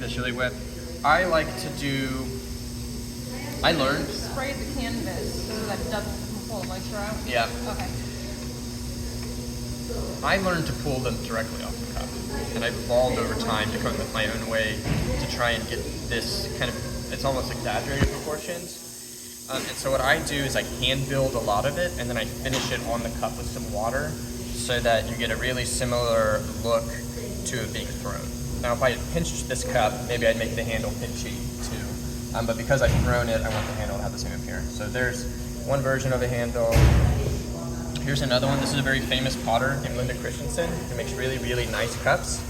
chili whip. I like to do, I learned. Spray the canvas so that it doesn't pull the moisture out? Yeah. Okay. I learned to pull them directly off the cup. And I've evolved over time to come up with my own way to try and get this kind of, it's almost exaggerated proportions. And so what I do is I hand build a lot of it and then I finish it on the cup with some water so that you get a really similar look to it being thrown. Now if I had pinched this cup, maybe I'd make the handle pinchy too. But because I've thrown it, I want the handle to have the same appearance. So there's one version of a handle. Here's another one. This is a very famous potter named Linda Christensen who makes really, really nice cups.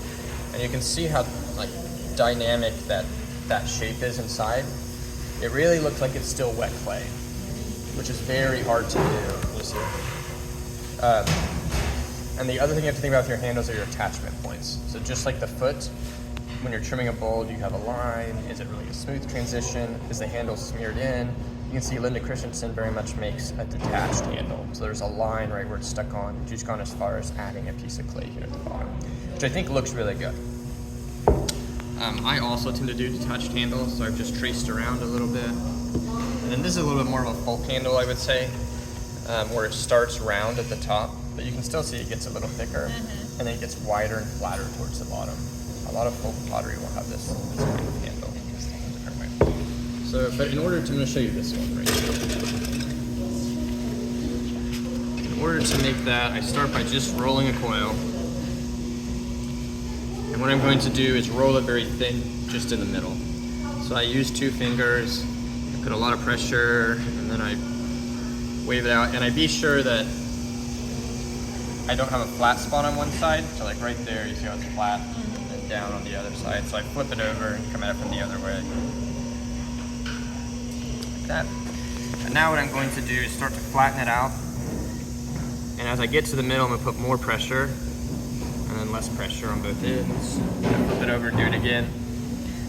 And you can see how like dynamic that shape is inside. It really looks like it's still wet clay, which is very hard to do, you see. And the other thing you have to think about with your handles are your attachment points. So just like the foot, when you're trimming a bowl, do you have a line? Is it really a smooth transition? Is the handle smeared in? You can see Linda Christensen very much makes a detached handle. So there's a line right where it's stuck on. She's gone as far as adding a piece of clay here at the bottom, which I think looks really good. I also tend to do detached handles, so I've just traced around a little bit. And then this is a little bit more of a folk handle, I would say, where it starts round at the top, but you can still see it gets a little thicker, and then it gets wider and flatter towards the bottom. A lot of folk pottery will have this kind of handle in a different way. So, but in order to, I'm going to show you this one right here. In order to make that, I start by just rolling a coil. And what I'm going to do is roll it very thin, just in the middle. So I use 2 fingers, I put a lot of pressure, and then I wave it out. And I be sure that I don't have a flat spot on one side. So like right there, you see how it's flat, and then down on the other side. So I flip it over and come at it from the other way. Like that. And now what I'm going to do is start to flatten it out. And as I get to the middle, I'm gonna put more pressure. And then less pressure on both ends. Flip it over and do it again.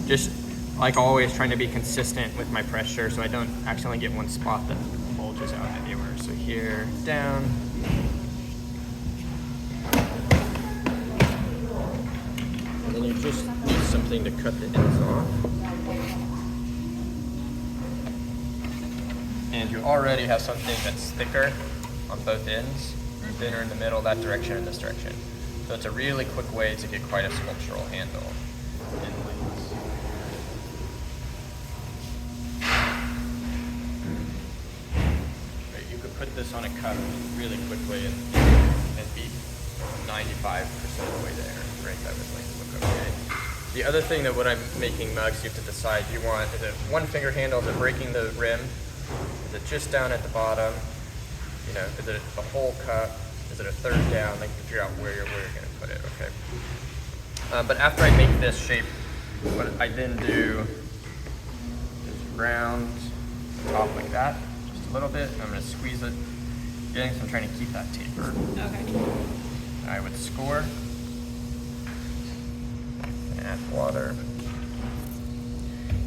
Just like always, trying to be consistent with my pressure so I don't accidentally get one spot that bulges out anywhere. So here, down. And then you just need something to cut the ends off. And you already have something that's thicker on both ends, thinner in the middle, that direction and this direction. So it's a really quick way to get quite a sculptural handle in Leeds. Right, you could put this on a cup really quickly and be 95% of the way there. Right, that would look okay. The other thing that when I'm making mugs, you have to decide, do you want, is it one finger handle, is it breaking the rim? Is it just down at the bottom? You know, is it the whole cup? Is it a third down? Like, figure out where you're going to put it, okay? But after I make this shape, what I then do is round the top like that, just a little bit. And I'm going to squeeze it in, so I'm trying to keep that taper. Okay. I would score, add water,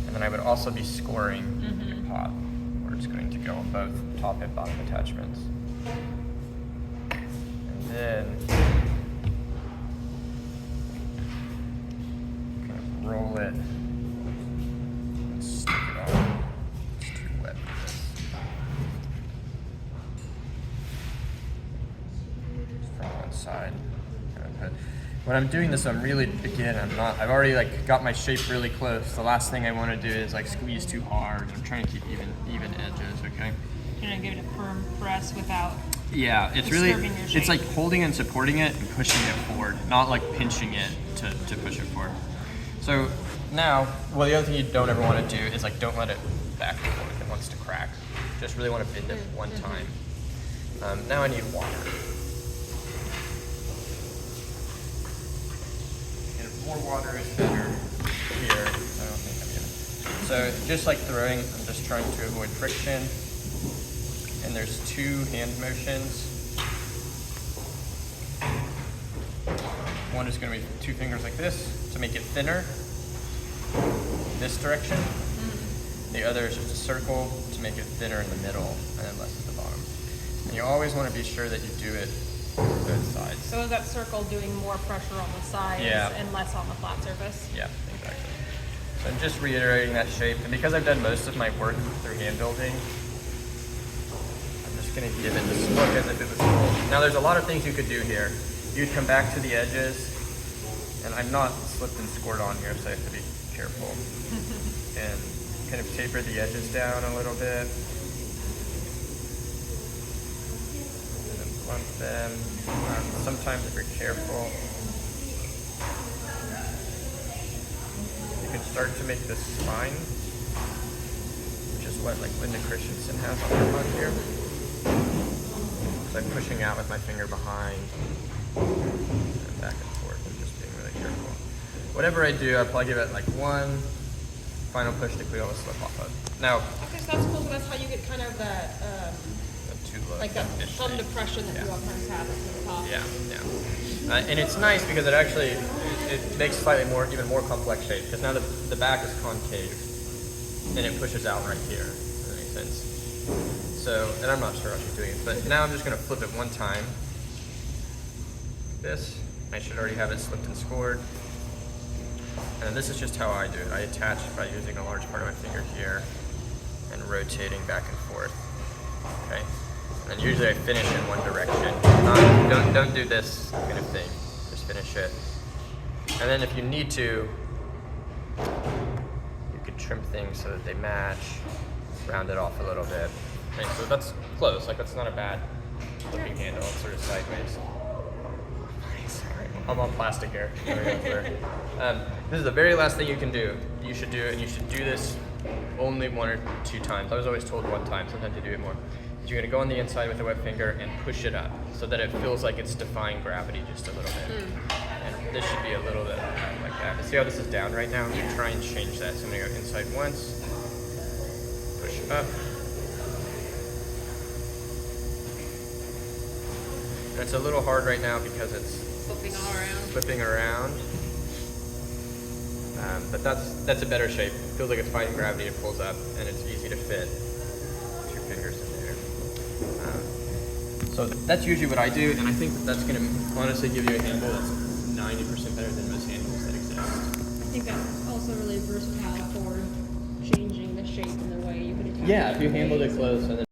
and then I would also be scoring your pot, where it's going to go on both top and bottom attachments. Then kind of roll it and stick it on. It's too wet for this. Just from one side. When I'm doing this, I'm really, again, I've already like got my shape really close. The last thing I want to do is like squeeze too hard. I'm trying to keep even edges, okay? You're gonna give it a firm press without. Yeah, it's really, your it's like holding and supporting it and pushing it forward, not like pinching it to push it forward. So now, well, the other thing you don't ever want to do is like don't let it back and forth. It wants to crack. Just really want to bend it one time. Now I need water. And more water is better here. I don't think I'm gonna. So just like throwing, I'm just trying to avoid friction. And there's 2 hand motions. One is going to be 2 fingers like this to make it thinner, this direction. The other is just a circle to make it thinner in the middle and then less at the bottom. And you always want to be sure that you do it on both sides. So is that circle doing more pressure on the sides and less on the flat surface? Yeah, exactly. So I'm just reiterating that shape, and because I've done most of my work through hand building, I'm just gonna give it this look as if it was full. Now there's a lot of things you could do here. You'd come back to the edges, and I'm not slipped and scored on here, so I have to be careful. And kind of taper the edges down a little bit. And then blunt them. Sometimes if you're careful, you can start to make this spine, which is what like Linda Christensen has on her mug here. So I'm pushing out with my finger behind and back and forth and just being really careful. Whatever I do, I'll probably give it like one final push to clear all the slip off of. Now, Okay, so that's cool. So that's how you get kind of that, like that thumb depression that you oftentimes have at the top. Yeah. And it's nice because it actually it makes slightly more, even more complex shape because now the back is concave and it pushes out right here. Does that make sense? So, and I'm not sure how she's doing it, but now I'm just going to flip it one time. Like this. I should already have it slipped and scored. And this is just how I do it. I attach by using a large part of my finger here and rotating back and forth. Okay. And usually I finish in one direction. Don't do this kind of thing. Just finish it. And then if you need to, you could trim things so that they match, round it off a little bit. Okay, so that's close. Like that's not a bad looking handle. It's sort of sideways. Sorry, I'm on plastic here. This is the very last thing you can do. You should do it, and you should do this only 1 or 2 times. I was always told 1 time. Sometimes you do it more. You're going to go on the inside with the wet finger and push it up so that it feels like it's defying gravity just a little bit. And this should be a little bit like that. See how this is down right now? You try and change that. So I'm going to go inside once, push up. And it's a little hard right now because it's slipping around. But that's a better shape. It feels like it's fighting gravity. It pulls up, and it's easy to fit 2 fingers in there. So that's usually what I do, and I think that's going to honestly give you a handle that's 90% better than most handles that exist. I think that's also really versatile for changing the shape and the way you can attach it. Yeah, if you handled it close and then